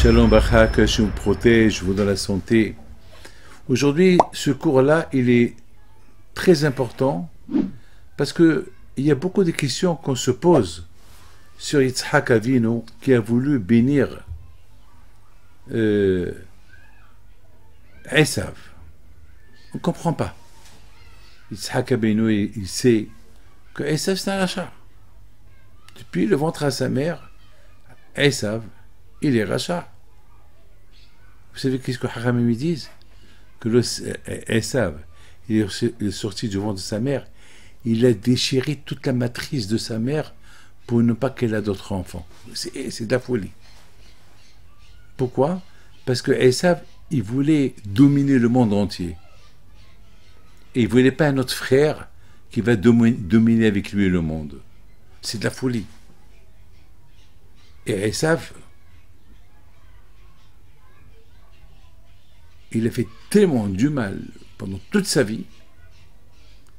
Shalom Bacha, que je vous protège, je vous donne la santé. Aujourd'hui, ce cours-là, il est très important parce que il y a beaucoup de questions qu'on se pose sur Yitzhak Avinu qui a voulu bénir Esav. On ne comprend pas. Yitzhak Avinu, il sait que Esav c'est un rachat. Depuis le ventre à sa mère, Esav, il est rachat. Vous savez qu'est-ce que Haramim disent? Que Esav, il est sorti du ventre de sa mère, il a déchiré toute la matrice de sa mère pour ne pas qu'elle ait d'autres enfants. C'est de la folie. Pourquoi? Parce que Esav, il voulait dominer le monde entier. Et il ne voulait pas un autre frère qui va dominer avec lui le monde. C'est de la folie. Et Esav, il a fait tellement du mal pendant toute sa vie.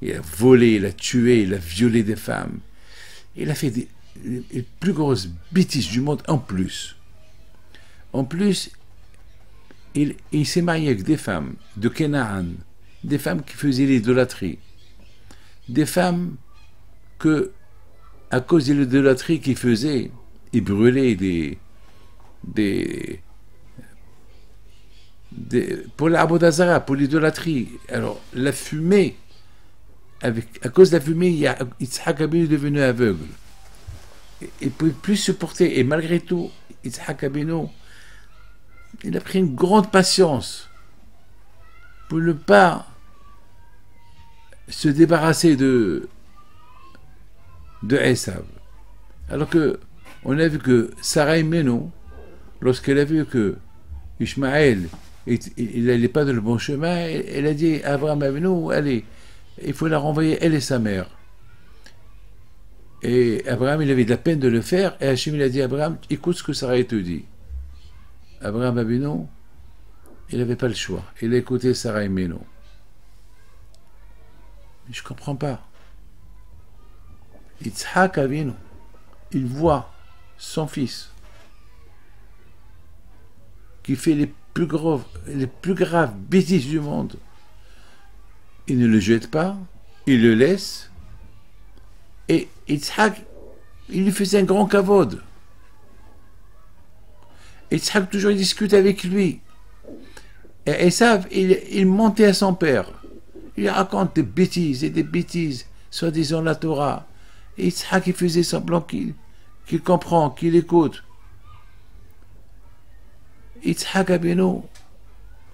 Il a volé, il a tué, il a violé des femmes. Il a fait les plus grosses bêtises du monde en plus. En plus, il s'est marié avec des femmes de Canaan, des femmes qui faisaient l'idolâtrie, des femmes que, à cause de l'idolâtrie qu'ils faisaient, ils brûlaient pour l'Abodazara, pour l'idolâtrie. Alors, la fumée, à cause de la fumée, Yitzhak Avinu est devenu aveugle. Il ne pouvait plus supporter. Et malgré tout, Yitzhak Avinu, il a pris une grande patience pour ne pas se débarrasser de Esav. Alors que, on a vu que Sarah Imenu, lorsqu'elle a vu que Ishmaël, il n'allait pas dans le bon chemin, elle a dit à Abraham Avinu, allez, il faut la renvoyer, elle et sa mère. Et Abraham, il avait de la peine de le faire, et Hachem, il a dit à Abraham, écoute ce que Sarah te dit. Abraham Avinu, il n'avait pas le choix, il a écouté Sarah Imenu. Mais je ne comprends pas. Yitzhak Avinu, il voit son fils qui fait les plus graves bêtises du monde. Il ne le jette pas, il le laisse, et Yitzhak, il lui faisait un grand kavod. Yitzhak toujours il discute avec lui. Et Esav, il montait à son père. Il raconte des bêtises, soi-disant la Torah. Et Yitzhak, il faisait semblant qu'il comprend, qu'il écoute. Yitzhak Avinu,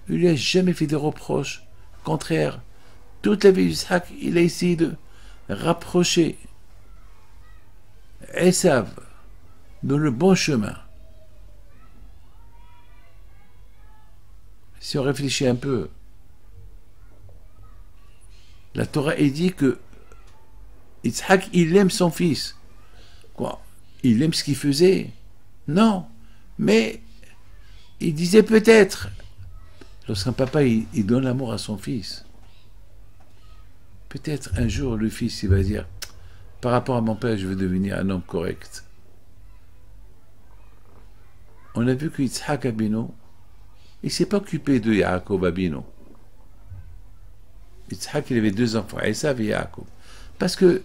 il lui a jamais fait de reproches. Au contraire, toute la vie d'Yitzhak, il a essayé de rapprocher Esav dans le bon chemin. Si on réfléchit un peu, la Torah est dit que Yitzhak, il aime son fils. Quoi? Il aime ce qu'il faisait? Non. Mais il disait peut-être, lorsqu'un papa il donne l'amour à son fils, peut-être un jour le fils il va dire, par rapport à mon père, je veux devenir un homme correct. On a vu que Yitzhak Avinu, il ne s'est pas occupé de Yaakov Avinu. Yitzhak, il avait deux enfants, Esav et Yaakov. Parce que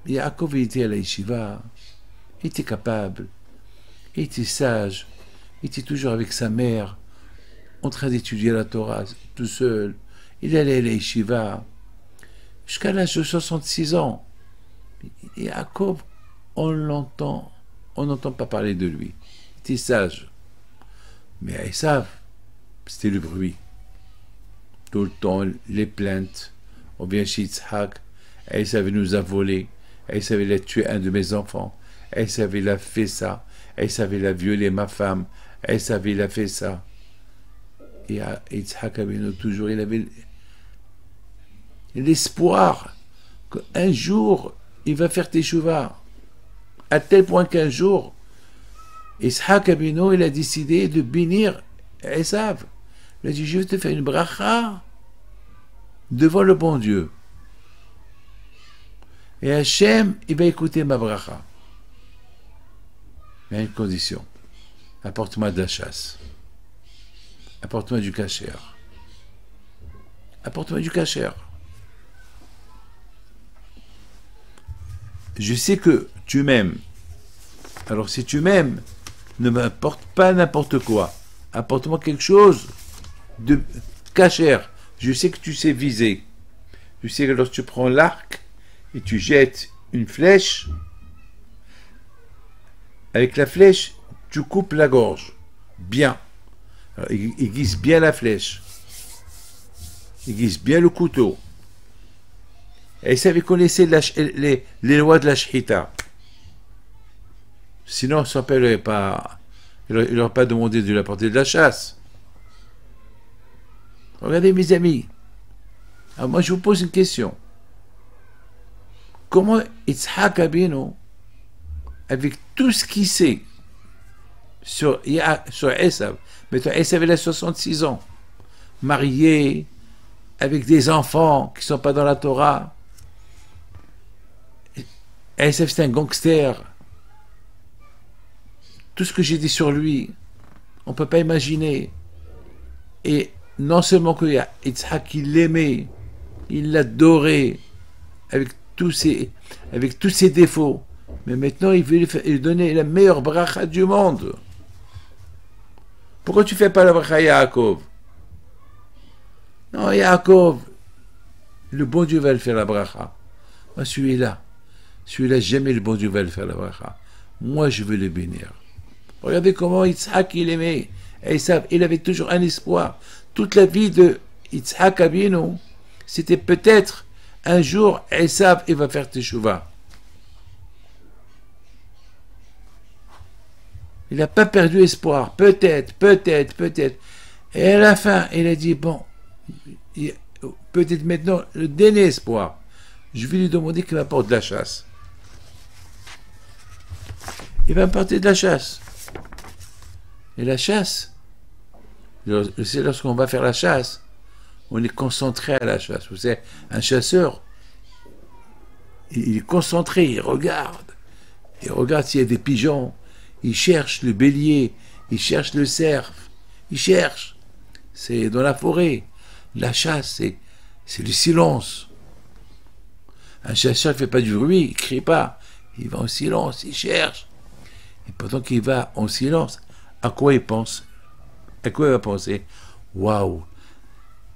Yaakov était à la yeshiva, il était capable, il était sage, il était toujours avec sa mère, en train d'étudier la Torah, tout seul. Il allait à la yeshiva, jusqu'à l'âge de 66 ans. Yaakov, on n'entend pas parler de lui. Il était sage. Mais à Esav, c'était le bruit. Tout le temps, les plaintes. On vient chez Yitzhak, Esav nous a volé, Esav il a tué un de mes enfants, Esav il a fait ça, Esav il a violé ma femme, Esav il a fait ça. Et à Yitzhak Avinu, toujours, il avait l'espoir qu'un jour, il va faire teshuva. À tel point qu'un jour, Yitzhak Avinu, il a décidé de bénir Esav. Il a dit, je vais te faire une bracha devant le bon Dieu. Et Hachem, il va écouter ma bracha. Mais à une condition. apporte-moi de la chasse. Apporte-moi du kasher. Apporte-moi du kasher. Je sais que tu m'aimes. Alors si tu m'aimes, ne m'apporte pas n'importe quoi. Apporte-moi quelque chose de kasher. Je sais que tu sais viser. Je sais que lorsque tu prends l'arc et tu jettes une flèche, avec la flèche, tu coupes la gorge. Bien. Alors, aiguise bien la flèche. Aiguise bien le couteau. Et ça, vous connaissez les lois de la shhita. Sinon, son père il n'aurait pas demandé de lui apporter de la chasse. Regardez, mes amis. Alors, moi, je vous pose une question. Comment Yitzhak Abinu, avec tout ce qu'il sait sur Esav, maintenant Esav il a 66 ans, marié, avec des enfants qui ne sont pas dans la Torah, Esav c'est un gangster, tout ce que j'ai dit sur lui, on ne peut pas imaginer. Et non seulement qu'il y a Yitzhak, il l'aimait, il l'adorait, avec tous ses défauts, mais maintenant il veut lui donner la meilleure bracha du monde. Pourquoi tu ne fais pas la bracha à Yaakov? Non, Yaakov, le bon Dieu va le faire la bracha. Moi, celui-là, jamais le bon Dieu va le faire la bracha. Moi, je veux le bénir. Regardez comment Yitzhak il aimait. Et il avait toujours un espoir. Toute la vie de Yitzhak Abinu, c'était peut-être un jour, Esav, il va faire teshuva. Il n'a pas perdu espoir. Peut-être. Et à la fin, il a dit, bon, peut-être maintenant, le dernier espoir, je vais lui demander qu'il m'apporte de la chasse. Il va m'apporter de la chasse. Et la chasse, c'est lorsqu'on va faire la chasse, on est concentré à la chasse. Vous savez, un chasseur, il est concentré, il regarde s'il y a des pigeons, il cherche le bélier, il cherche le cerf, il cherche. C'est dans la forêt. La chasse, c'est le silence. Un chasseur ne fait pas du bruit, il ne crie pas. Il va en silence, il cherche. Et pendant qu'il va en silence, à quoi il pense? À quoi il va penser? Waouh!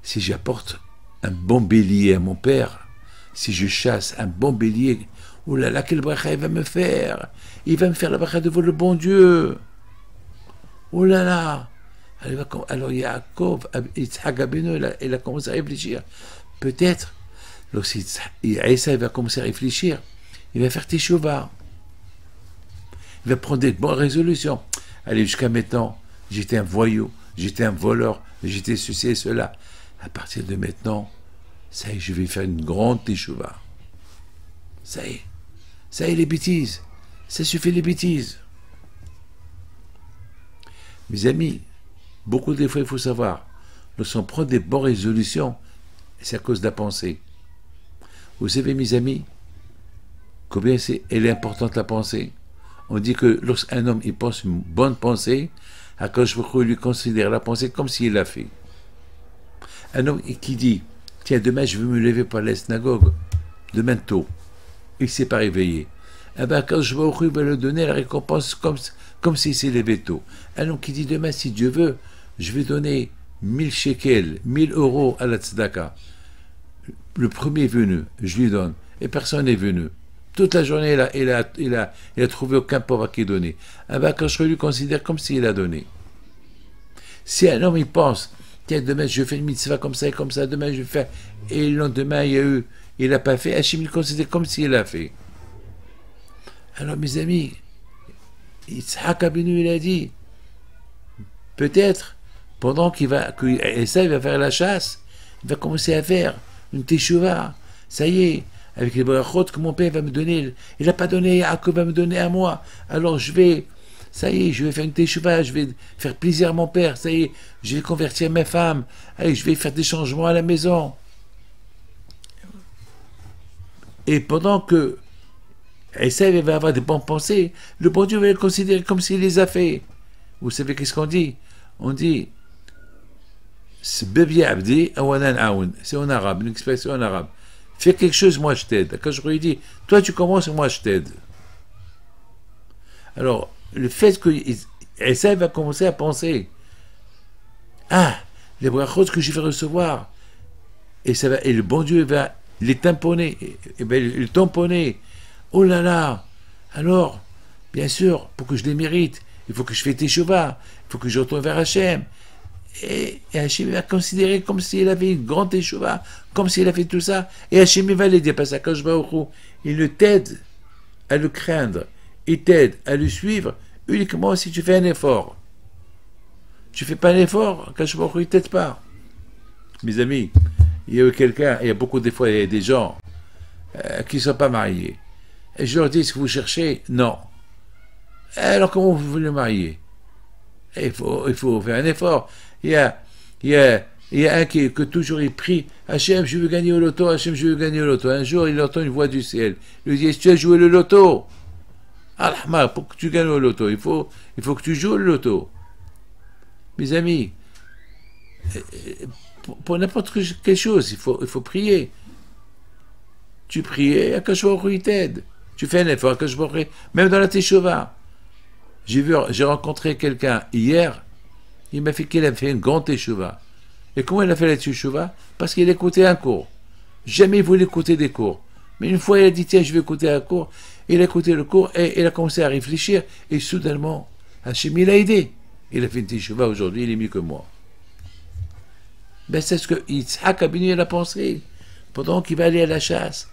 Si j'apporte un bon bélier à mon père, si je chasse un bon bélier, oh là là, quelle bracha il va me faire! Il va me faire la bracha devant le bon Dieu! Oh là là! Alors Yaakov, Yitzhak Abinu, il a commencé à réfléchir. Peut-être, lorsqu'Esav va commencer à réfléchir, il va faire teshuva. Il va prendre des bonnes résolutions. Allez, jusqu'à maintenant, j'étais un voyou, j'étais un voleur, j'étais ceci et cela. À partir de maintenant, ça y est, je vais faire une grande teshuva. Ça y est, les bêtises. Ça suffit les bêtises. Mes amis, beaucoup de fois, il faut savoir, lorsqu'on prend des bonnes résolutions, c'est à cause de la pensée. Vous savez, mes amis, combien elle est importante la pensée. On dit que lorsqu'un homme il pense une bonne pensée, Akadosh Baruch Hu lui considère la pensée comme s'il l'a fait. Un homme qui dit, tiens, demain je vais me lever pour la synagogue, demain tôt, il ne s'est pas réveillé. Eh bien, Akadosh Baruch Hu va lui donner la récompense comme s'il s'est levé tôt. Un homme qui dit, demain, si Dieu veut, je vais donner 1000 shekels, 1000 euros à la tzedaka. Le premier venu, je lui donne, et personne n'est venu. Toute la journée, il a trouvé aucun pauvre à qui donner. Eh bien, Akadosh Baruch Hu lui considère comme s'il a donné. Si un homme, il pense, tiens, demain, je fais une mitzvah comme ça et comme ça, demain, je vais faire, et le lendemain, il n'a pas fait, Hachem, il considère comme s'il a fait. Alors, mes amis, Yitzhak Abinu, il a dit, peut-être, pendant qu'il va faire la chasse, il va commencer à faire une teshuva. Ça y est, avec les brachot que mon père va me donner, il n'a pas donné, Yaakov va me donner à moi. Alors je vais faire une teshuva, je vais faire plaisir à mon père, ça y est, je vais convertir mes femmes, allez, je vais faire des changements à la maison. Et pendant que Esav va avoir des bonnes pensées, le bon Dieu va le considérer comme s'il les a fait. Vous savez qu'est-ce qu'on dit? On dit Sbebi abdi awanan aoun. C'est en arabe, une expression en arabe. Fais quelque chose, moi je t'aide. Quand je lui dis, toi tu commences, moi je t'aide. Alors, le fait que Essa va commencer à penser, ah, les brachot que je vais recevoir, et le bon Dieu va les tamponner, le tamponner. Oh là là. Alors, bien sûr, pour que je les mérite, il faut que je fasse teshuva, il faut que je retourne vers Hachem. Et Hachem va considérer comme s'il avait une grande teshuva, comme s'il a fait tout ça. Et Hachem va l'aider, parce que quand je vais au Hu, il ne t'aide à le craindre, il t'aide à le suivre uniquement si tu fais un effort. Tu fais pas un effort, quand je vais au Hu, il t'aide pas. Mes amis, il y a eu quelqu'un, il y a beaucoup de fois, il y a des gens qui ne sont pas mariés. Et je leur dis, ce que vous cherchez? Non. Alors comment vous voulez le marier? Il faut faire un effort. Il y a un que toujours il prie, Hachem, je veux gagner au loto, Hachem, je veux gagner au loto. Un jour, il entend une voix du ciel. Il lui dit, est-ce que tu as joué le loto? Allah, pour que tu gagnes au loto, il faut que tu joues le loto. Mes amis, pour n'importe quelle chose, il faut prier. Tu pries, et Akash Baruch Hu, il t'aide. Tu fais un effort, Akash Baruch Hu, même dans la teshuva. J'ai rencontré quelqu'un hier, il m'a fait qu'il a fait une grande teshuva. Et comment il a fait la teshuva? Parce qu'il écoutait un cours. Jamais il voulait écouter des cours. Mais une fois, il a dit, tiens, je vais écouter un cours. Il a écouté le cours et il a commencé à réfléchir. Et soudainement, Hachem, il a aidé. Il a fait une teshuva aujourd'hui, il est mieux que moi. Ben, c'est ce que Yitzhak Abinu a pensé. Pendant qu'il va aller à la chasse,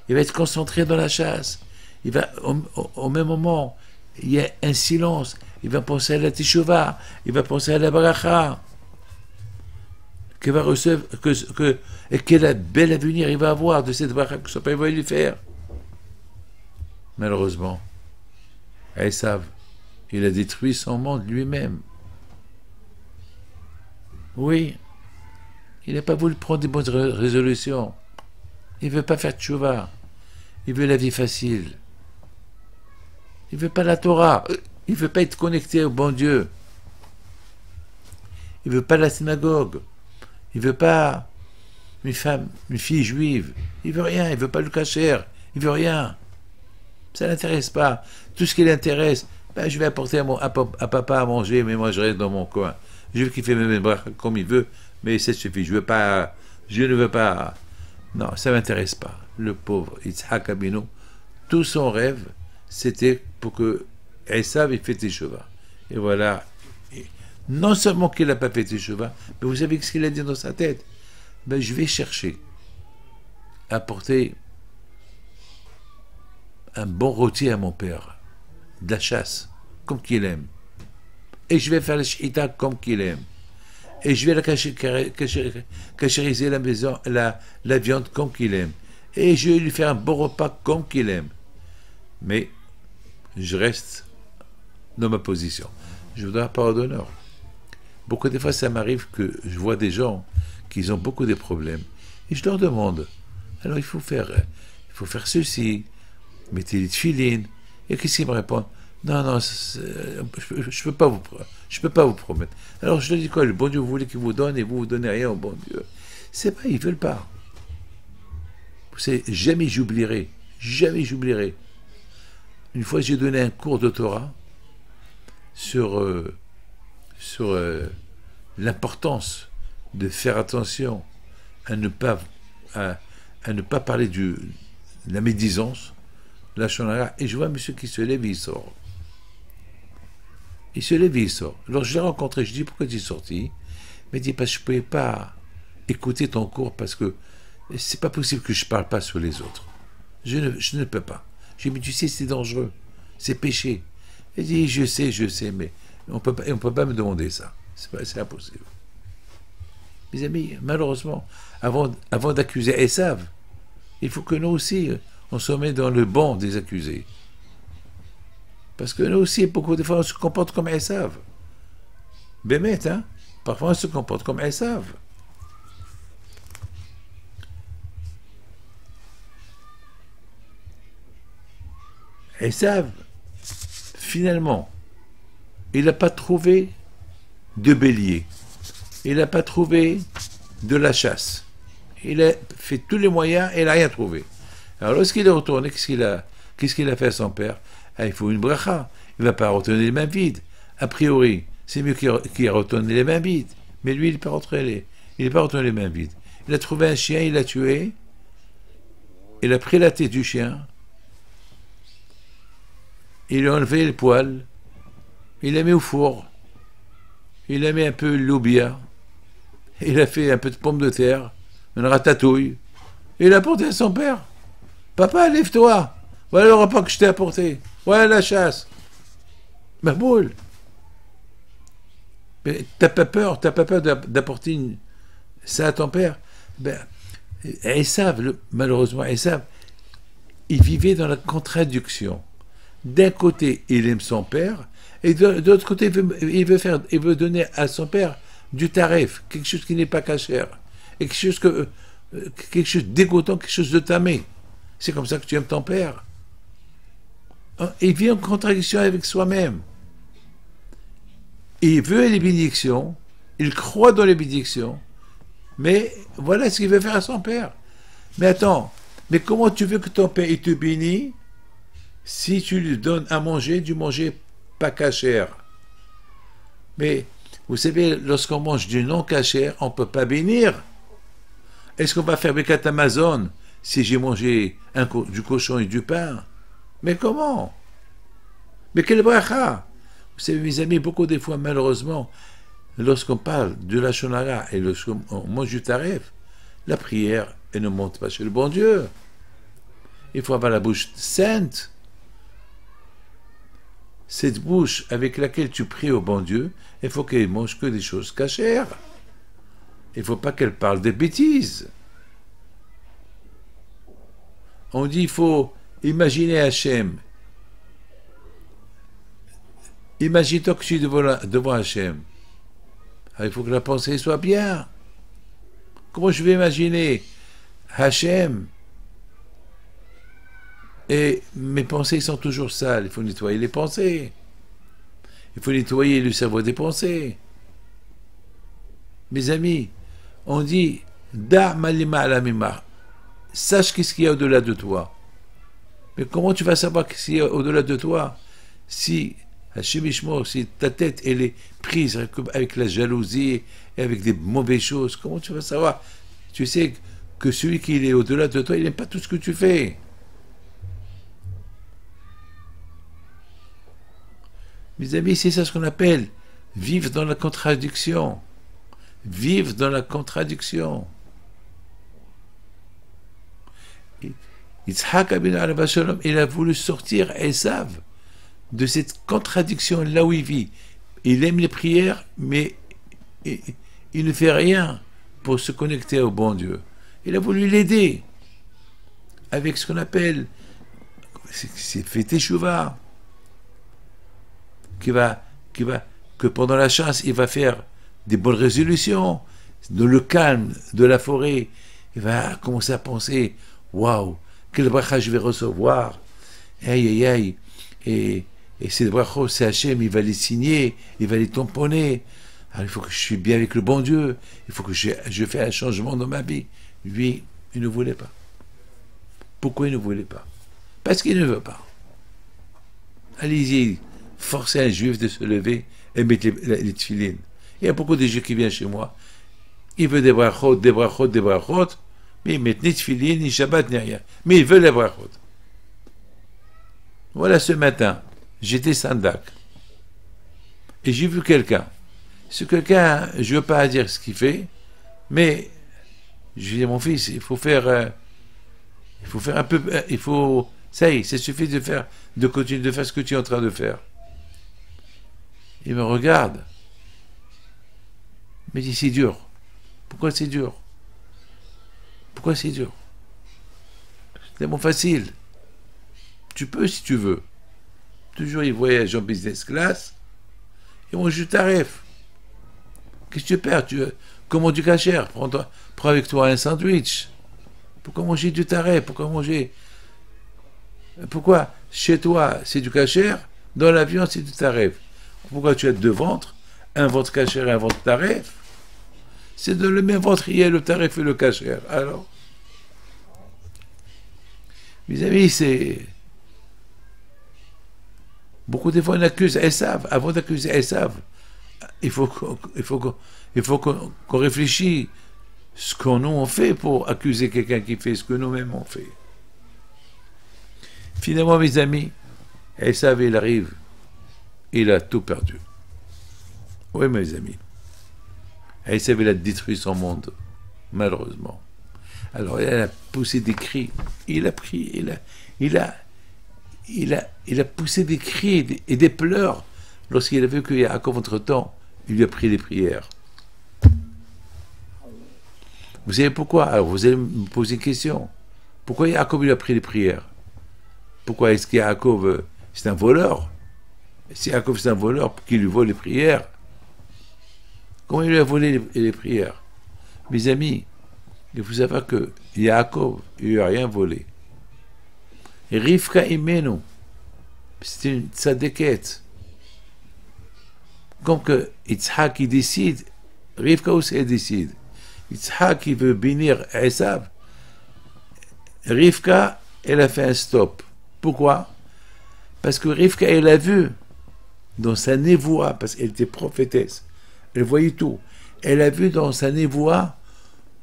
il va être concentré dans la chasse. Il va, au même moment, il y a un silence. Il va penser à la teshuva. Il va penser à la bracha. Qu'il va recevoir, et quel bel avenir il va avoir de cette bracha que son père va lui faire. Malheureusement, Esav, il a détruit son monde lui-même. Oui, il n'a pas voulu prendre des bonnes résolutions. Il ne veut pas faire tchouva. Il veut la vie facile. Il ne veut pas la Torah. Il ne veut pas être connecté au bon Dieu. Il ne veut pas la synagogue. Il ne veut pas une fille juive. Il ne veut rien. Il ne veut pas le kasher. Il ne veut rien. Ça ne l'intéresse pas. Tout ce qui l'intéresse, ben, je vais apporter à papa à manger, mais moi je reste dans mon coin. Je veux qu'il fait mes bras comme il veut, mais ça suffit. Je ne veux pas. Non, ça ne m'intéresse pas. Le pauvre Yitzhak Abinu, tout son rêve, c'était pour que Esav ait fait teshuva. Et voilà. Et non seulement qu'il n'a pas fait teshuva, mais vous savez ce qu'il a dit dans sa tête? Ben, je vais chercher à apporter un bon rôti à mon père, de la chasse, comme qu'il aime. Et je vais faire le shita comme qu'il aime. Et je vais la cachériser la maison, la viande comme qu'il aime. Et je vais lui faire un bon repas comme qu'il aime. Mais je reste dans ma position. Je voudrais pas d'honneur. Beaucoup de fois, ça m'arrive que je vois des gens qui ont beaucoup de problèmes. Et je leur demande, alors il faut faire ceci, mettez les tefilines. Et qu'est-ce qu'ils me répondent? Non, je peux pas vous promettre. Alors je leur dis quoi? Le bon Dieu vous voulez qu'il vous donne et vous donnez rien au bon Dieu. C'est pas, ils veulent pas. Vous savez, jamais j'oublierai. Une fois, j'ai donné un cours de Torah sur l'importance de faire attention à ne pas parler de la médisance, la shonara, et je vois un monsieur qui se lève et il sort. Alors je l'ai rencontré, je dis pourquoi tu es sorti? Il m'a dit parce que je ne pouvais pas écouter ton cours parce que c'est pas possible que je ne parle pas sur les autres. Je ne peux pas. J'ai dit mais tu sais c'est dangereux, c'est péché. Il dit je sais, mais on peut pas me demander ça. C'est impossible. Mes amis, malheureusement, avant d'accuser Esav, il faut que nous aussi, on se mette dans le banc des accusés. Parce que nous aussi, beaucoup de fois, on se comporte comme Esav. Bémet, hein? Parfois, on se comporte comme Esav. Esav, finalement, il n'a pas trouvé de bélier. Il n'a pas trouvé de la chasse. Il a fait tous les moyens et il n'a rien trouvé. Alors lorsqu'il est retourné, qu'est-ce qu'il a fait à son père? Il faut une bracha. Il ne va pas retourner les mains vides. A priori, c'est mieux qu'il retourne les mains vides. Mais lui, il n'est pas retourné les mains vides. Il a trouvé un chien, il l'a tué. Il a pris la tête du chien. Il lui a enlevé le poil. Il l'a mis au four. Il a mis un peu de loubia. Il a fait un peu de pommes de terre. Une ratatouille. Il a apporté à son père. Papa, lève-toi. Voilà le repas que je t'ai apporté. Voilà la chasse. Ma boule. Mais t'as pas peur d'apporter ça à ton père? Ben, Esav, malheureusement, Esav, il vivait dans la contradiction. D'un côté, il aime son père, et de l'autre côté, il veut donner à son père du tarif, quelque chose qui n'est pas cachère, et quelque chose de dégoûtant, quelque chose de tamé. C'est comme ça que tu aimes ton père. Il vit en contradiction avec soi-même. Il veut les bénédictions, il croit dans les bénédictions, mais voilà ce qu'il veut faire à son père. Mais attends, mais comment tu veux que ton père il te bénisse si tu lui donnes à manger du manger pas cachère? Mais vous savez, lorsqu'on mange du non cachère, on ne peut pas bénir. Est-ce qu'on va faire Birkat Amazon si j'ai mangé du cochon et du pain? Mais comment? Mais quelle bracha? Vous savez, mes amis, beaucoup des fois, malheureusement, lorsqu'on parle de la shonara et lorsqu'on mange du taref, la prière, elle ne monte pas chez le bon Dieu. Il faut avoir la bouche sainte. Cette bouche avec laquelle tu pries au bon Dieu, il faut qu'elle mange que des choses cachères. Il ne faut pas qu'elle parle des bêtises. On dit il faut imaginer Hachem. Imagine-toi que tu es devant Hachem. Alors, il faut que la pensée soit bien. Comment je vais imaginer Hachem et mes pensées sont toujours sales? Il faut nettoyer les pensées. Il faut nettoyer le cerveau des pensées. Mes amis, on dit Da malima alamima. Sache qu'est-ce qu'il y a au-delà de toi. Mais comment tu vas savoir qu'est-ce qu'il y a au-delà de toi si Hachem Ishmor, si ta tête elle est prise avec la jalousie et avec des mauvaises choses? Comment tu vas savoir? Tu sais que celui qui est au-delà de toi, il n'aime pas tout ce que tu fais. Mes amis, c'est ça ce qu'on appelle vivre dans la contradiction. Vivre dans la contradiction. Yitzhak Abinu alav shalom, il a voulu sortir Esav de cette contradiction là où il vit. Il aime les prières, mais il ne fait rien pour se connecter au bon Dieu. Il a voulu l'aider avec ce qu'on appelle, c'est fait teshuva, que pendant la chasse, il va faire des bonnes résolutions, dans le calme de la forêt, il va commencer à penser, waouh, quel bracha je vais recevoir, aïe aïe aïe, et ces brachos, c'est Hachem, il va les signer, il va les tamponner. Alors il faut que je suis bien avec le bon Dieu, il faut que je fasse un changement dans ma vie. Lui, il ne voulait pas. Pourquoi il ne voulait pas? Parce qu'il ne veut pas. Allez-y, forcez un juif de se lever et mettre les tefilines. Il y a beaucoup de juifs qui viennent chez moi, ils veulent des brachot, mais ils mettent ni tefilines, ni Shabbat, ni rien. Mais ils veulent les brachot. Voilà, ce matin, j'étais Sandak. Et j'ai vu quelqu'un. Ce quelqu'un, je ne veux pas dire ce qu'il fait, mais je lui ai dit, mon fils, il faut faire un peu, ça y est, ça suffit de continuer de faire ce que tu es en train de faire. Il me regarde. Il me dit, c'est dur. Pourquoi c'est dur? Pourquoi c'est dur? C'est tellement facile. Tu peux si tu veux. Toujours, il voyage en business class. Et moi, je t'arrête. Qu'est-ce que tu perds? Commande du cachère. Prends avec toi un sandwich. Pourquoi manger du taré? Pourquoi chez toi, c'est du cachère? Dans l'avion, c'est du taré. Pourquoi tu as deux ventres? Un ventre caché et un ventre taref? C'est dans le même ventre, il y a le taref et le cacher. Alors, mes amis, c'est... Beaucoup de fois, on accuse Esav. Avant d'accuser Esav, il faut qu'on réfléchisse ce qu'on nous on fait pour accuser quelqu'un qui fait ce que nous-mêmes on fait. Finalement, mes amis, Esav, il arrive, il a tout perdu. Oui, mes amis. Esav, il a détruit son monde, malheureusement. Alors, il a poussé des cris, il a pris, il a poussé des cris et des pleurs lorsqu'il a vu que Yaakov, entre-temps, il lui a pris les prières. Vous savez pourquoi? Alors, vous allez me poser une question. Pourquoi Yaakov lui a pris les prières? Pourquoi est-ce que Yaakov, c'est un voleur? Si Yaakov, c'est un voleur, pour qu'il lui vole les prières, comment il lui a volé les prières? Mes amis, il faut savoir que Yaakov, il lui a rien volé. Et Rivka Imenu, c'est une tzadékette. Comme que Yitzhak, il décide, Rivka aussi, elle décide. Yitzhak, il veut bénir Esav. Rivka, elle a fait un stop. Pourquoi? Parce que Rivka, elle a vu dans sa névoie, parce qu'elle était prophétesse, elle voyait tout. Elle a vu dans sa névoie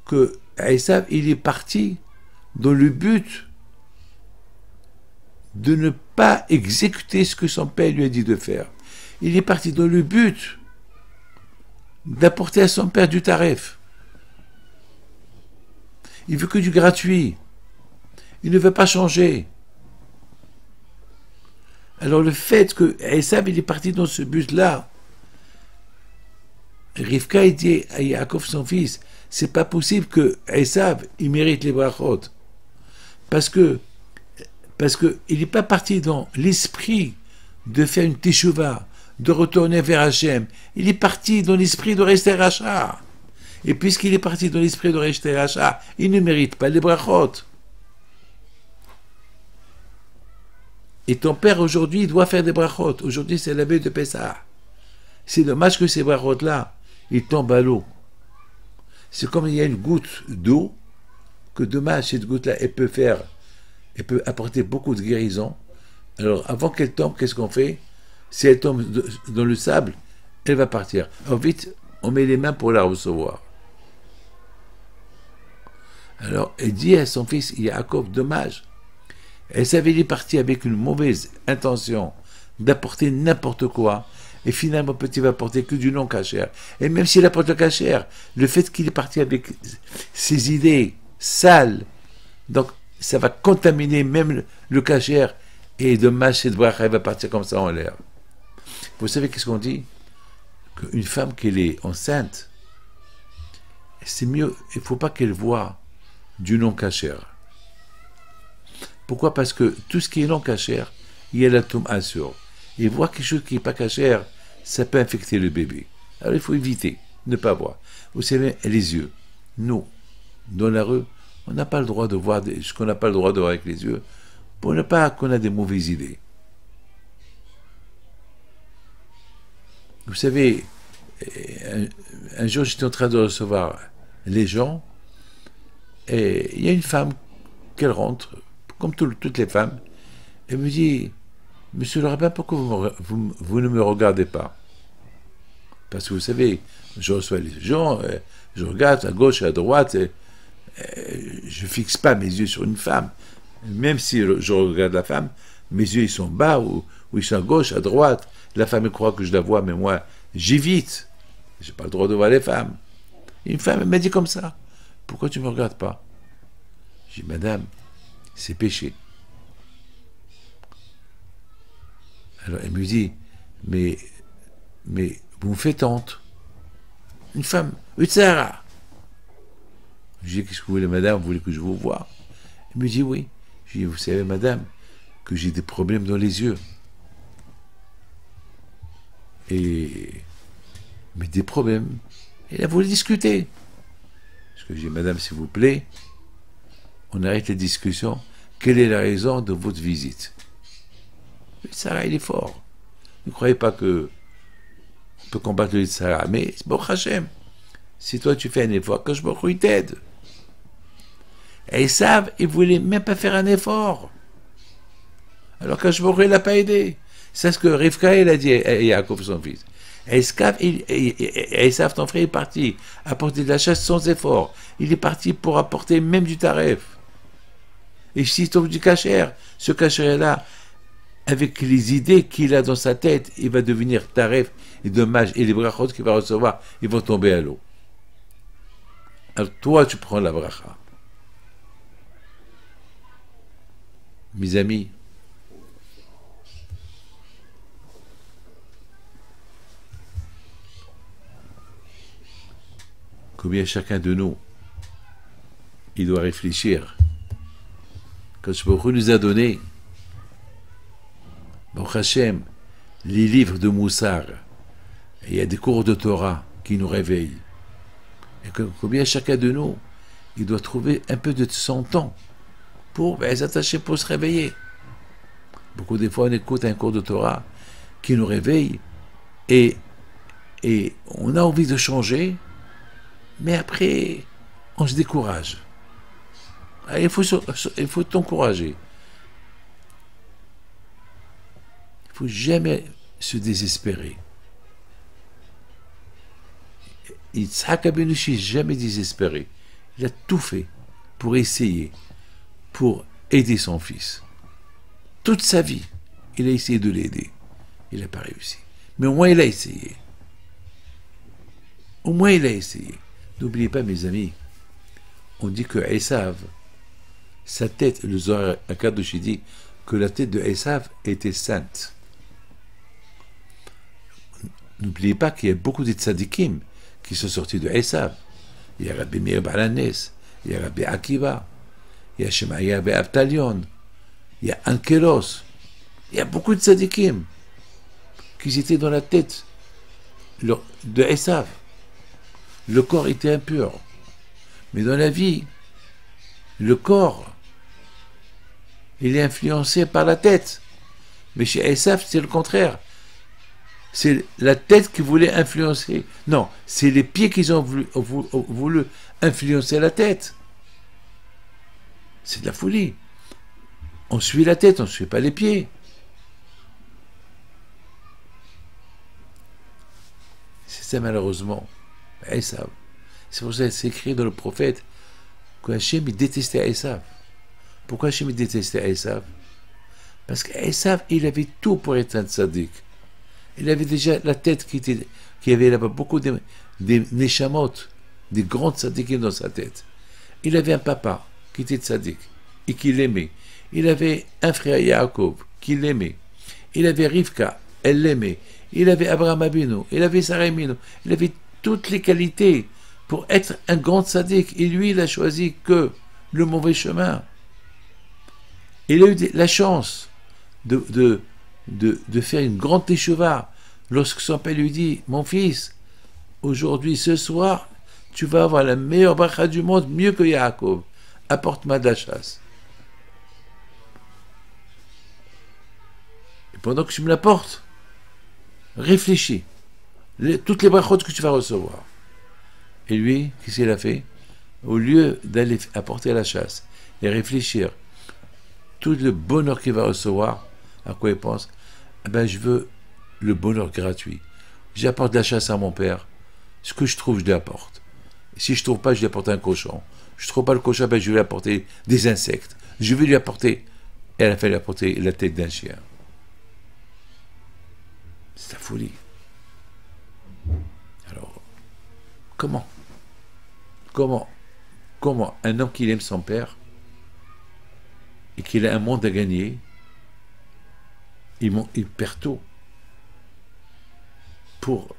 que Esav, il est parti dans le but de ne pas exécuter ce que son père lui a dit de faire. Il est parti dans le but d'apporter à son père du taref. Il veut que du gratuit. Il ne veut pas changer. Alors le fait que Esav, il est parti dans ce but-là, Rivka, il dit à Yaakov, son fils, c'est pas possible que Esav, il mérite les brachot. Parce que il n'est pas parti dans l'esprit de faire une teshuva, de retourner vers Hachem. Il est parti dans l'esprit de rester rachat. Et puisqu'il est parti dans l'esprit de rester rachat, il ne mérite pas les brachot. Et ton père aujourd'hui doit faire des brachot. Aujourd'hui c'est la veille de Pessah. C'est dommage que ces brachot-là, ils tombent à l'eau. C'est comme il y a une goutte d'eau, que dommage cette goutte-là, elle peut apporter beaucoup de guérison. Alors, avant qu'elle tombe, qu'est-ce qu'on fait? Si elle tombe dans le sable, elle va partir. Alors, vite, on met les mains pour la recevoir. Alors, elle dit à son fils Yaakov, dommage. Elle savait qu'il est parti avec une mauvaise intention d'apporter n'importe quoi. Et finalement, petit va apporter que du non-cachère. Et même s'il apporte le cachère, le fait qu'il est parti avec ses idées sales, donc, ça va contaminer même le cachère, et dommage, cette bracha, elle va partir comme ça en l'air. Vous savez qu'est-ce qu'on dit? Qu'une femme qui est enceinte, c'est mieux, il ne faut pas qu'elle voie du non-cachère. Pourquoi? Parce que tout ce qui est non-cachère, il y a la tombe assure. Et voir quelque chose qui n'est pas cachère, ça peut infecter le bébé. Alors il faut éviter, ne pas voir. Vous savez, les yeux. Nous, dans la rue, on n'a pas le droit de voir ce qu'on n'a pas le droit de voir avec les yeux, pour ne pas qu'on a des mauvaises idées. Vous savez, un jour j'étais en train de recevoir les gens, et il y a une femme qu'elle rentre, comme toutes les femmes, elle me dit, Monsieur le rabbin, pourquoi vous ne me regardez pas? Parce que vous savez, je reçois les gens, je regarde à gauche, à droite, je ne fixe pas mes yeux sur une femme. Même si je regarde la femme, mes yeux ils sont bas ou ils sont à gauche, à droite. La femme elle croit que je la vois, mais moi j'évite. Je n'ai pas le droit de voir les femmes. Et une femme elle m'a dit comme ça, pourquoi tu ne me regardes pas? J'ai dit, madame, c'est péché. Alors elle me dit, mais vous me faites honte. Une femme, Utsara. Je dis, qu'est-ce que vous voulez, madame? Vous voulez que je vous voie? Elle me dit, oui. Je dis, vous savez, madame, que j'ai des problèmes dans les yeux. Mais des problèmes. Et là, vous voulez discuter. Parce que j'ai dit, madame, s'il vous plaît, on arrête la discussion. Quelle est la raison de votre visite? Sarah, il est fort. Ne croyez pas que peux combattre le Yitzhara. Mais, bon, Hachem, si toi tu fais un effort, que je me t'aide. Et Esav, il voulait même pas faire un effort. Alors que je ne l'a pas aidé. C'est ce que Rivka, il a dit à Yaakov, son fils. Esav, ton frère, est parti apporter de la chasse sans effort. Il est parti pour apporter même du taref. Et s'il trouve du kasher, ce kasher-là, avec les idées qu'il a dans sa tête, il va devenir taref et dommage. Et les brachot qu'il va recevoir, ils vont tomber à l'eau. Alors toi, tu prends la bracha. Mes amis, combien chacun de nous, il doit réfléchir. Quand je nous a donné, bon Hachem, les livres de Moussar, il y a des cours de Torah qui nous réveillent. Et combien chacun de nous, il doit trouver un peu de son temps pour s'attacher, pour se réveiller. Beaucoup des fois, on écoute un cours de Torah qui nous réveille et on a envie de changer, mais après, on se décourage. Il faut t'encourager. Il ne faut jamais se désespérer. Yitzhak Abinu n'est jamais désespéré. Il a tout fait pour essayer, pour aider son fils. Toute sa vie, il a essayé de l'aider. Il n'a pas réussi. Mais au moins, il a essayé. Au moins, il a essayé. N'oubliez pas, mes amis, on dit que Esav, sa tête, le Zohar Akadosh dit que la tête de Esav était sainte. N'oubliez pas qu'il y a beaucoup de tzadikim qui sont sortis de Esav. Il y a Rabbi Meir Balanes, il y a Rabbi Akiva, il y a Shemaya Be'Abtalion, il y a Ankelos, il y a beaucoup de tzadikim qui étaient dans la tête de Esav. Le corps était impur. Mais dans la vie, le corps, il est influencé par la tête. Mais chez Esav, c'est le contraire. C'est la tête qui voulait influencer. Non, c'est les pieds qui ont voulu influencer la tête. C'est de la folie. On suit la tête, on ne suit pas les pieds. C'est ça malheureusement. Esav. C'est pour ça que c'est écrit dans le prophète que Hachem détestait Esav. Pourquoi Hachem détestait Esav? Parce qu'Esav, il avait tout pour être un tzaddik. Il avait déjà la tête qui avait là-bas beaucoup des neshamot, des grands tzaddikim dans sa tête. Il avait un papa qui était tzaddik et qui l'aimait. Il avait un frère Yaakov qui l'aimait. Il avait Rivka, elle l'aimait. Il avait Abraham Abinu, il avait Sarah Abinu. Il avait toutes les qualités pour être un grand tzaddik. Et lui, il a choisi que le mauvais chemin. Il a eu la chance de faire une grande teshuva lorsque son père lui dit: mon fils, aujourd'hui, ce soir, tu vas avoir la meilleure bracha du monde, mieux que Yaakov. Apporte-moi de la chasse. Et pendant que tu me l'apportes, réfléchis. Toutes les brachot que tu vas recevoir. Et lui, qu'est-ce qu'il a fait? Au lieu d'aller apporter la chasse et réfléchir tout le bonheur qu'il va recevoir, à quoi il pense? Eh ben, je veux le bonheur gratuit. J'apporte de la chasse à mon père. Ce que je trouve, je lui apporte. Et si je ne trouve pas, je lui apporte un cochon. Je ne trouve pas le cochon, ben, je vais lui apporter des insectes. Je vais lui apporter... Elle a fait lui apporter la tête d'un chien. C'est la folie. Alors, comment un homme qui aime son père et qu'il a un monde à gagner, il perd tout pour...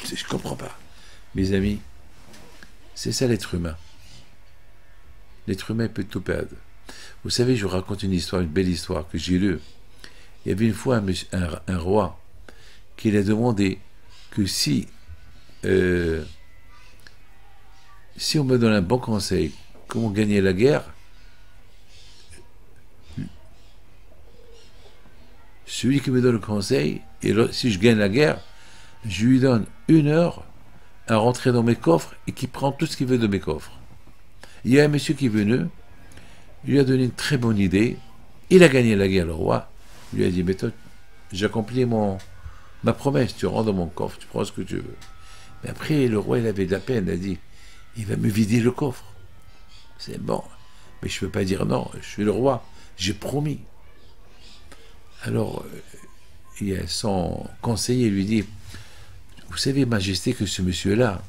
Je ne comprends pas. Mes amis, c'est ça l'être humain. L'être humain peut tout perdre. Vous savez, je vous raconte une histoire, une belle histoire que j'ai lue. Il y avait une fois un roi qui a demandé que si on me donne un bon conseil, comment gagner la guerre, celui qui me donne le conseil, et si je gagne la guerre, je lui donne 1 heure à rentrer dans mes coffres et qui prend tout ce qu'il veut de mes coffres. Il y a un monsieur qui est venu, il lui a donné une très bonne idée, il a gagné la guerre, le roi, il lui a dit, mais toi, j'ai accompli ma promesse, tu rentres dans mon coffre, tu prends ce que tu veux. Mais après, le roi, il avait de la peine, il a dit, il va me vider le coffre. C'est bon, mais je ne peux pas dire non, je suis le roi, j'ai promis. Alors, il y a son conseiller lui dit, vous savez, Majesté, que ce monsieur-là,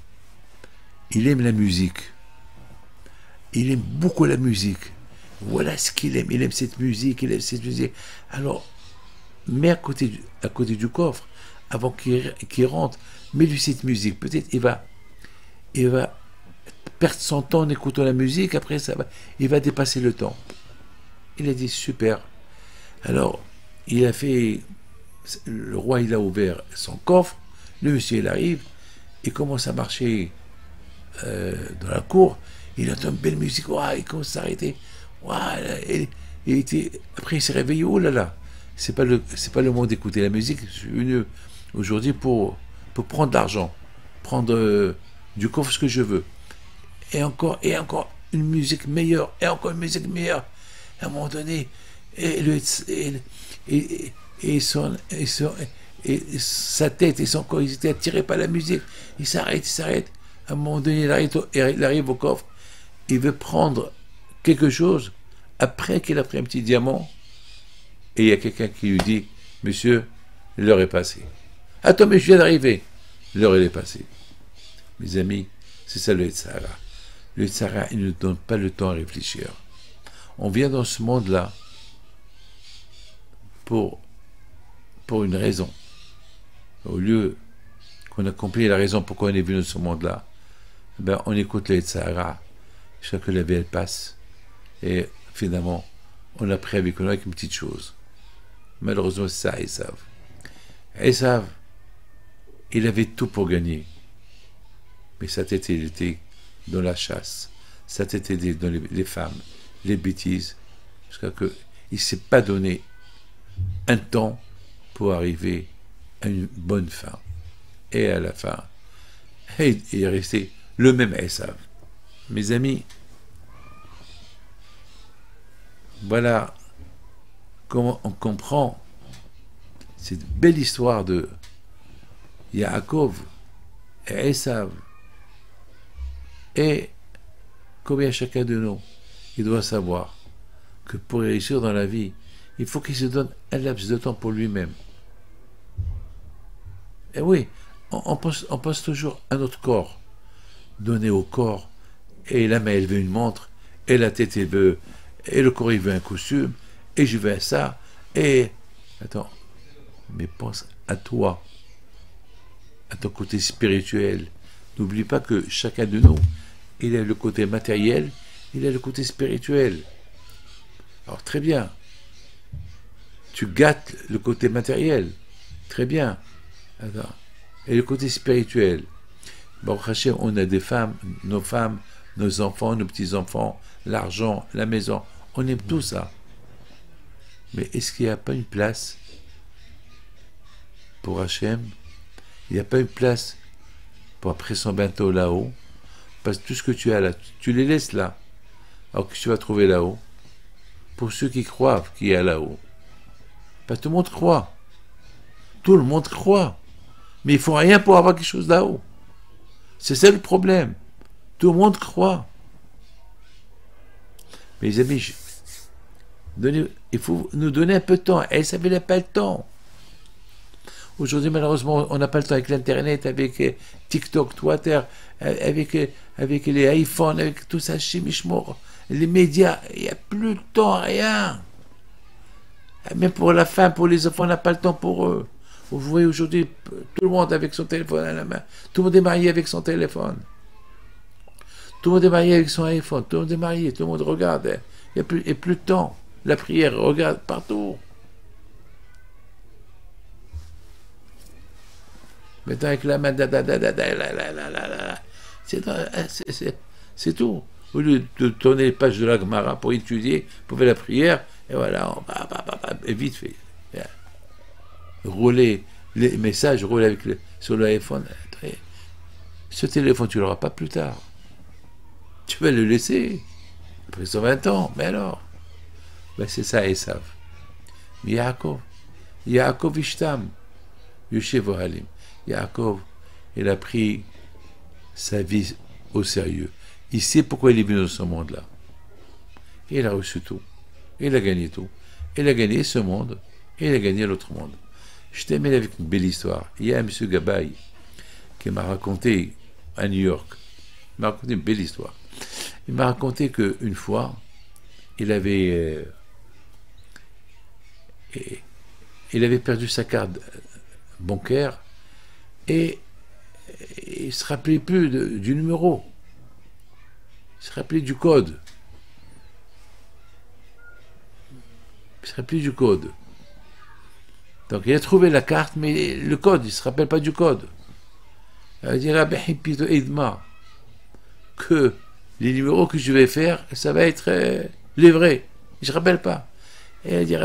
il aime la musique. Il aime beaucoup la musique. Voilà ce qu'il aime. Il aime cette musique, il aime cette musique. Alors, mets à côté du coffre, avant qu'il rentre, mets-lui cette musique. Peut-être il va perdre son temps en écoutant la musique, après il va dépasser le temps. Il a dit, super. Alors, le roi, il a ouvert son coffre, le monsieur, il arrive, il commence à marcher dans la cour, il entend une belle musique, il commence à s'arrêter. Après, il s'est réveillé, oh là là, c'est pas le moment d'écouter la musique, je suis venu aujourd'hui pour prendre de l'argent, prendre du coffre ce que je veux. Et encore une musique meilleure, et encore une musique meilleure. À un moment donné, sa tête et son corps, ils étaient attirés par la musique. Il s'arrête. À un moment donné, il arrive au coffre. Il veut prendre quelque chose après qu'il a pris un petit diamant. Et il y a quelqu'un qui lui dit, monsieur, l'heure est passée. Attends, mais je viens d'arriver. L'heure, elle est passée. Mes amis, c'est ça le Yetzirah. Le Yetzirah, il ne donne pas le temps à réfléchir. On vient dans ce monde-là pour une raison. Au lieu qu'on accomplisse la raison pourquoi on est venu dans ce monde-là, on écoute le Yetzirah, jusqu'à que la vie elle passe. Et finalement, on a pris avec nous avec une petite chose. Malheureusement, c'est ça, Esav. Esav, il avait tout pour gagner. Mais sa tête, il était dans la chasse. Sa tête était dans les femmes, les bêtises. Jusqu'à qu'il ne s'est pas donné un temps pour arriver à une bonne fin. Et à la fin, il est resté le même Esav. Mes amis, voilà comment on comprend cette belle histoire de Yaakov et Esav. Et combien chacun de nous, il doit savoir que pour réussir dans la vie, il faut qu'il se donne un laps de temps pour lui-même. Et oui, on pense toujours à notre corps. Donner au corps, et la main elle veut une montre, et la tête elle veut, et le corps il veut un costume, et je veux à ça, et... Attends, mais pense à toi, à ton côté spirituel. N'oublie pas que chacun de nous, il a le côté matériel, il a le côté spirituel. Alors très bien, tu gâtes le côté matériel, très bien. Attends. Et le côté spirituel, bon, on a des femmes, nos enfants, nos petits-enfants, l'argent, la maison, on aime tout ça. Mais est-ce qu'il n'y a pas une place pour Hachem? Il n'y a pas une place pour après son bateau là-haut? Parce que tout ce que tu as là, tu les laisses là. Alors que tu vas trouver là-haut? Pour ceux qui croient qu'il y a là-haut. Pas tout le monde croit. Tout le monde croit. Mais ils ne font rien pour avoir quelque chose là-haut. C'est ça le problème. Tout le monde croit. Mes amis, il faut nous donner un peu de temps. Et ça n'a pas le temps. Aujourd'hui, malheureusement, on n'a pas le temps avec l'Internet, avec TikTok, Twitter, avec les iPhones, avec tout ça, chimichemort, les médias. Il n'y a plus de temps, rien. Même pour la femme, pour les enfants, on n'a pas le temps pour eux. Vous voyez aujourd'hui, tout le monde avec son téléphone à la main. Tout le monde est marié avec son téléphone. Tout le monde est marié avec son iPhone. Tout le monde est marié, tout le monde regarde. Il n'y a plus de temps. La prière, regarde partout. Maintenant avec la main, c'est tout. Au lieu de tourner les pages de la Gemara pour étudier, pour faire la prière, et voilà, et vite fait. rouler les messages, rouler avec sur l'iPhone. Ce téléphone, tu l'auras pas plus tard. Tu vas le laisser. Après 120 ans, mais alors? Ben c'est ça, Esav. Yaakov. Yaakov Ishtam. Yoshev Halim. Yaakov, il a pris sa vie au sérieux. Il sait pourquoi il est venu dans ce monde-là. Et il a reçu tout. Il a gagné tout. Il a gagné ce monde. Et il a gagné l'autre monde. Je termine avec une belle histoire. Il y a un monsieur Gabay qui m'a raconté à New York. Il m'a raconté une belle histoire. Il m'a raconté qu'une fois, il avait perdu sa carte bancaire et il ne se rappelait plus du numéro. Il se rappelait du code. Il se rappelait du code. Donc il a trouvé la carte, mais le code, il ne se rappelle pas du code. Il dit, aide-moi, que les numéros que je vais faire, ça va être les vrais. Je ne rappelle pas. Et elle dit,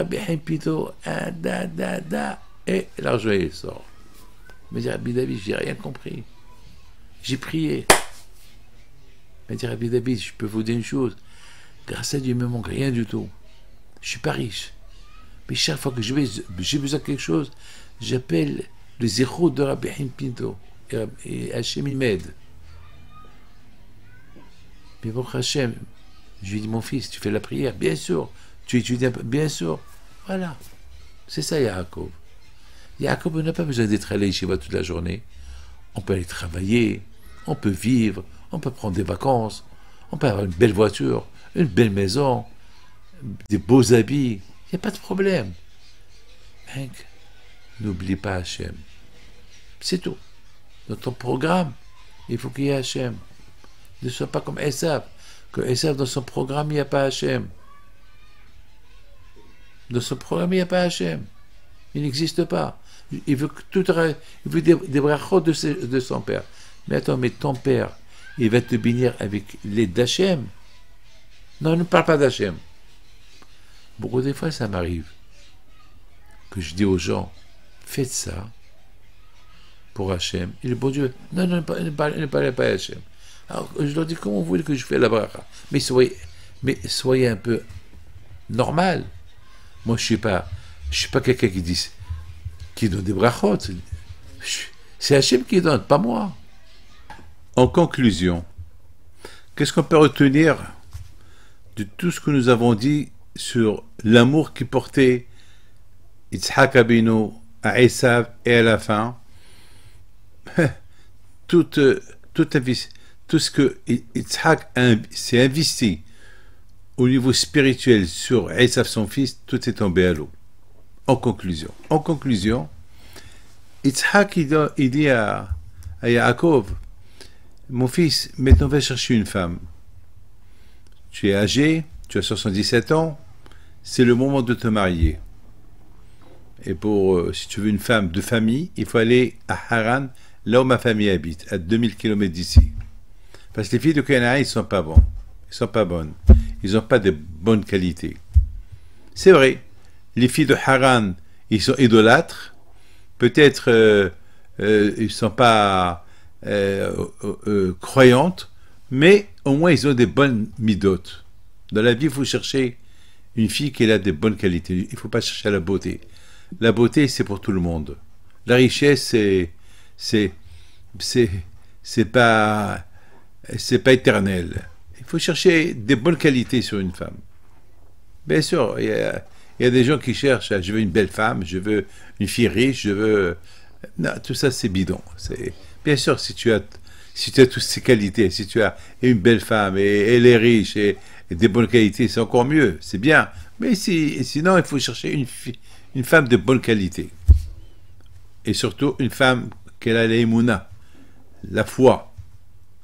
et l'argent il sort. Il me dit, Rabbi David, j'ai rien compris. J'ai prié. Il me dit, Rabbi David, je peux vous dire une chose. Grâce à Dieu, il ne me manque rien du tout. Je ne suis pas riche. Mais chaque fois que j'ai besoin de quelque chose, j'appelle le zéro de Rabbi Pinto. Et Hachem, il m'aide. Mais bon, Hachem, je lui ai dit, mon fils, tu fais la prière? Bien sûr. Tu étudies un peu? Bien sûr. Voilà. C'est ça, Yaakov. Yaakov n'a pas besoin d'être à l'Yeshiva toute la journée. On peut aller travailler, on peut vivre, on peut prendre des vacances, on peut avoir une belle voiture, une belle maison, des beaux habits. Il n'y a pas de problème. N'oublie pas Hachem. C'est tout. Dans ton programme, il faut qu'il y ait Hachem. Ne sois pas comme Esav. Que Esav, dans son programme, il n'y a pas Hachem. Dans son programme, il n'y a pas Hachem. Il n'existe pas. Il veut des brachot de son père. Mais attends, mais ton père, il va te bénir avec l'aide d'Hachem? Non, ne parle pas d'Hachem. Beaucoup de fois, ça m'arrive que je dis aux gens, faites ça pour Hachem. Et le bon Dieu, non, ne parlez pas d'Hachem. Alors, je leur dis, comment vous voulez que je fasse la bracha? Mais soyez un peu normal. Moi, je suis pas quelqu'un qui donne des brachot. C'est Hachem qui donne, pas moi. En conclusion, qu'est-ce qu'on peut retenir de tout ce que nous avons dit sur l'amour qui portait Yitzhak Abinu à Esav et à la fin, tout ce que Yitzhak s'est investi au niveau spirituel sur Esav son fils, tout est tombé à l'eau. En conclusion, Yitzhak il dit à Yaakov, mon fils, maintenant va chercher une femme. Tu es âgé, tu as 77 ans, c'est le moment de te marier. Et si tu veux une femme de famille, il faut aller à Haran, là où ma famille habite, à 2000 km d'ici. Parce que les filles de Canaan, ils ne sont pas bons. Ils ne sont pas bonnes. Ils n'ont pas de bonnes qualités. C'est vrai, les filles de Haran, ils sont idolâtres. Peut-être ils ne sont pas croyantes, mais au moins ils ont des bonnes midotes. Dans la vie, il faut chercher une fille qui a des bonnes qualités. Il ne faut pas chercher la beauté. La beauté, c'est pour tout le monde. La richesse, c'est pas éternel. Il faut chercher des bonnes qualités sur une femme. Bien sûr, il y a des gens qui cherchent, je veux une belle femme, je veux une fille riche, je veux... Non, tout ça, c'est bidon. Bien sûr, si tu as toutes ces qualités, si tu as une belle femme, et elle est riche, et des bonnes qualités, c'est encore mieux, c'est bien. Mais sinon, il faut chercher une femme de bonne qualité. Et surtout, une femme qui a l'émouna, la foi.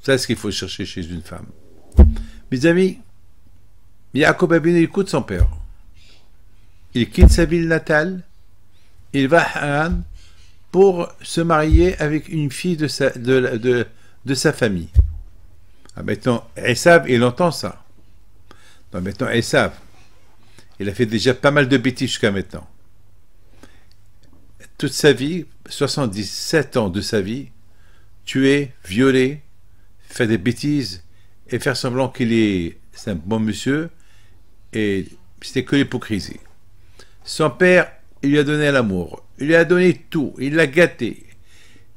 C'est ce qu'il faut chercher chez une femme. Mes amis, Yaakov Abinu écoute son père. Il quitte sa ville natale, il va à Haran pour se marier avec une fille de sa famille. Ah, maintenant, Esav, il entend ça. Donc maintenant, Esav, il a fait déjà pas mal de bêtises jusqu'à maintenant. toute sa vie, 77 ans de sa vie, tuer, violer, faire des bêtises et faire semblant c'est un bon monsieur, et c'était que l'hypocrisie. Son père, il lui a donné l'amour, il lui a donné tout, il l'a gâté,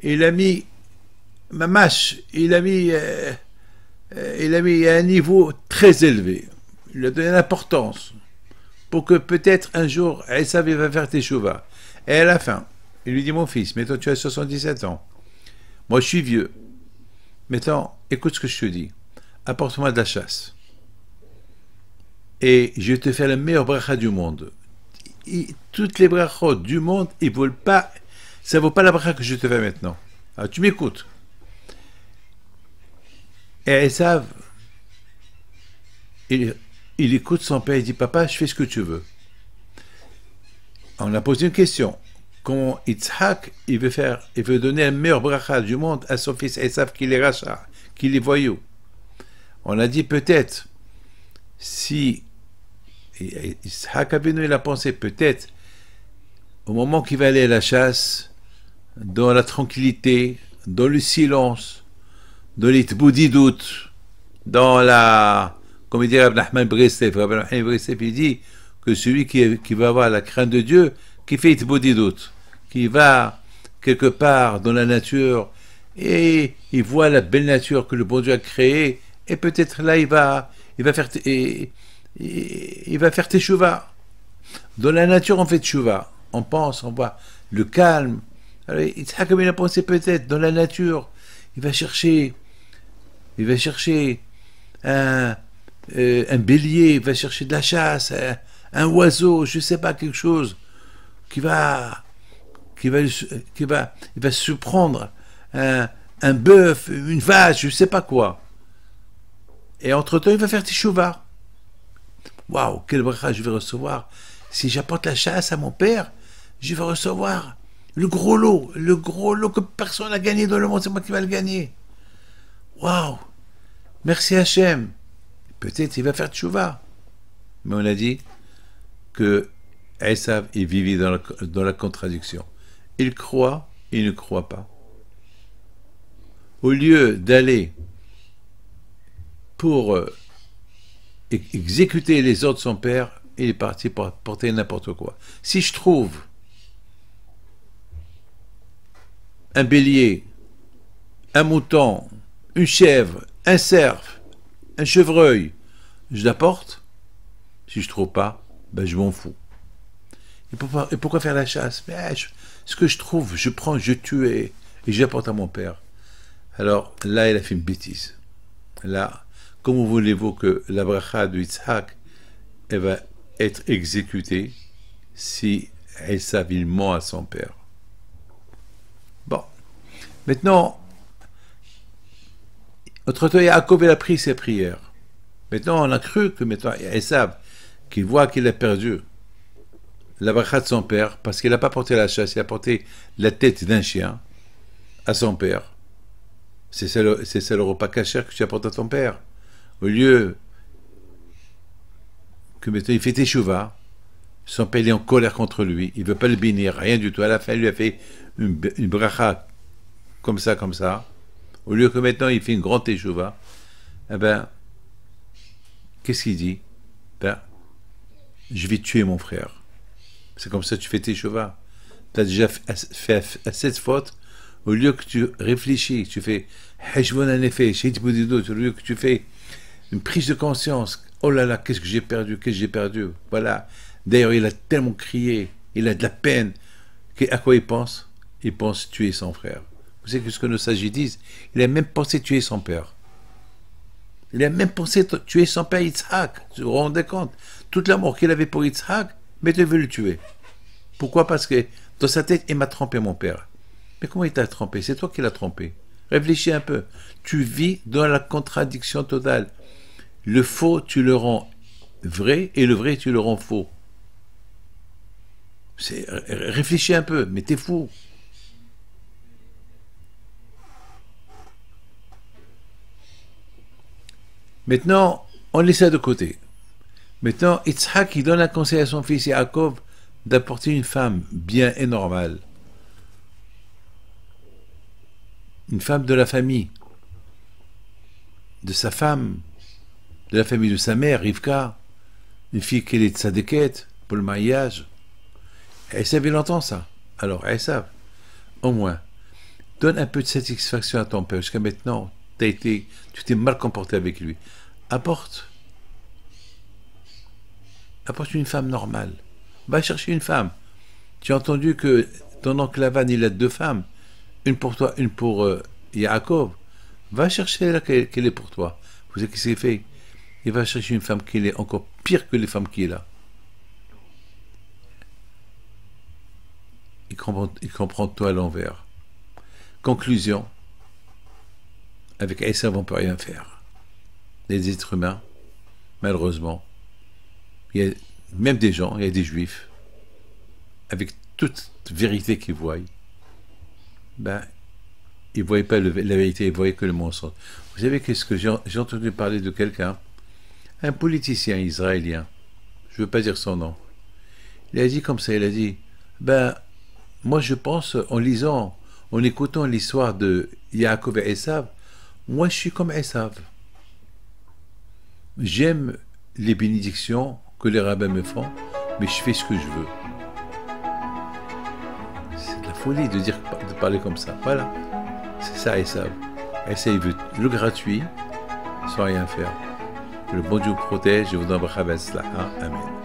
il a mis mamache, il a mis à un niveau très élevé, il lui a donné l'importance pour que peut-être un jour, Esav va faire teshuva. Et à la fin, il lui dit, mon fils, maintenant tu as 77 ans, moi je suis vieux, maintenant écoute ce que je te dis, apporte-moi de la chasse. Et je vais te faire la meilleure bracha du monde. Toutes les brachot du monde, ils veulent pas, ça vaut pas la bracha que je te fais maintenant. Alors tu m'écoutes. Et Esav, il écoute son père, il dit, papa, je fais ce que tu veux. On a posé une question. Comment Yitzhak, il veut donner la meilleure bracha du monde à son fils Esav, qu'il est rachat, qu'il est voyou. On a dit peut-être, si Yitzhak Avinu, il a pensé peut-être, au moment qu'il va aller à la chasse, dans la tranquillité, dans le silence, dans l'itboudidout, dans la, comme il dit Rabbi Nachman Breslev, il dit que celui qui va avoir la crainte de Dieu, qui fait itboudidout, qui va quelque part dans la nature, et il voit la belle nature que le bon Dieu a créée, et peut-être là il va faire teshuva. Dans la nature, on fait teshuva. On pense, on voit le calme. Alors, comme il a pensé peut-être, dans la nature, il va chercher un bélier, il va chercher de la chasse, un oiseau, je ne sais pas, quelque chose il va se prendre un bœuf, une vache, je ne sais pas quoi. Et entre-temps, il va faire teshuva. Waouh, quel bracha je vais recevoir. Si j'apporte la chasse à mon père, je vais recevoir le gros lot que personne n'a gagné dans le monde, c'est moi qui vais le gagner. Waouh, merci Hachem. Peut-être il va faire teshuva. Mais on a dit que Esav, il vivait dans la contradiction. Il croit, il ne croit pas. Au lieu d'aller pour exécuter les ordres de son père, il est parti pour porter n'importe quoi. Si je trouve un bélier, un mouton, une chèvre, un cerf, un chevreuil, je l'apporte. Si je trouve pas, ben je m'en fous. Et pourquoi faire la chasse? Ce que je trouve, je prends, je tue et j'apporte à mon père. Alors là, il a fait une bêtise. Là, comment voulez-vous que la bracha de Yitzhak elle va être exécutée si Esav il ment à son père? Bon. Maintenant, entre-temps, Yaakov a pris ses prières. Maintenant, on a cru que maintenant, Esav, qu'il voit qu'il a perdu la bracha de son père, parce qu'il n'a pas porté la chasse, il a porté la tête d'un chien à son père. C'est ça le repas cachère que tu apportes à ton père. Au lieu que maintenant il fait teshuva, son père est en colère contre lui, il ne veut pas le bénir, rien du tout. À la fin, il lui a fait une bracha comme ça. Au lieu que maintenant il fait une grande teshuva, eh ben, qu'est-ce qu'il dit? Ben, je vais tuer mon frère. C'est comme ça que tu fais teshuva. Tu as déjà fait cette faute. Au lieu que tu réfléchis, tu fais heshbon hanefesh, au lieu que tu fais une prise de conscience, oh là là, qu'est-ce que j'ai perdu, voilà. D'ailleurs, il a tellement crié, il a de la peine, à quoi il pense? Il pense tuer son frère. Vous savez ce que nos sages disent? Il a même pensé tuer son père. Il a même pensé tuer son père Yitzhak. Vous vous rendez compte? Toute l'amour qu'il avait pour Yitzhak, mais il veut le tuer. Pourquoi? Parce que dans sa tête, il m'a trompé mon père. Mais comment il t'a trompé? C'est toi qui l'as trompé. Réfléchis un peu. Tu vis dans la contradiction totale. Le faux, tu le rends vrai, et le vrai, tu le rends faux. Réfléchis un peu, mais t'es fou. Maintenant, on laisse ça de côté. Maintenant, Yitzhak, il donne un conseil à son fils Yaakov d'apporter une femme bien et normale. une femme de la famille, de sa femme, de la famille de sa mère, Rivka, une fille qui est de sa déquête pour le mariage. Esav, il entend ça. Alors, Esav, au moins, donne un peu de satisfaction à ton père. Jusqu'à maintenant, tu t'es mal comporté avec lui. Apporte une femme normale. Va chercher une femme. Tu as entendu que ton oncle Lavan, il a 2 femmes. Une pour toi, une pour Yaakov. Va chercher là qu'elle est pour toi. Vous savez ce qu'il s'est fait? Il va chercher une femme qui est encore pire que les femmes qu'il a. Il comprend tout à l'envers. Conclusion. Avec Esav, on ne peut rien faire. Les êtres humains, malheureusement, il y a même des gens, il y a des juifs, avec toute vérité qu'ils voient, ben, ils ne voyaient pas la vérité, ils voyaient que le mensonge. Vous savez qu'est-ce que j'ai entendu parler de quelqu'un, un politicien israélien, je ne veux pas dire son nom, il a dit comme ça, il a dit, ben, moi je pense, en écoutant l'histoire de Yaakov et Esav, moi je suis comme Esav. J'aime les bénédictions que les rabbins me font, mais je fais ce que je veux. C'est de la folie de parler comme ça. Voilà. C'est ça, Esav. Esav, il veut le gratuit, sans rien faire. Que le bon Dieu vous protège et vous donne Amen.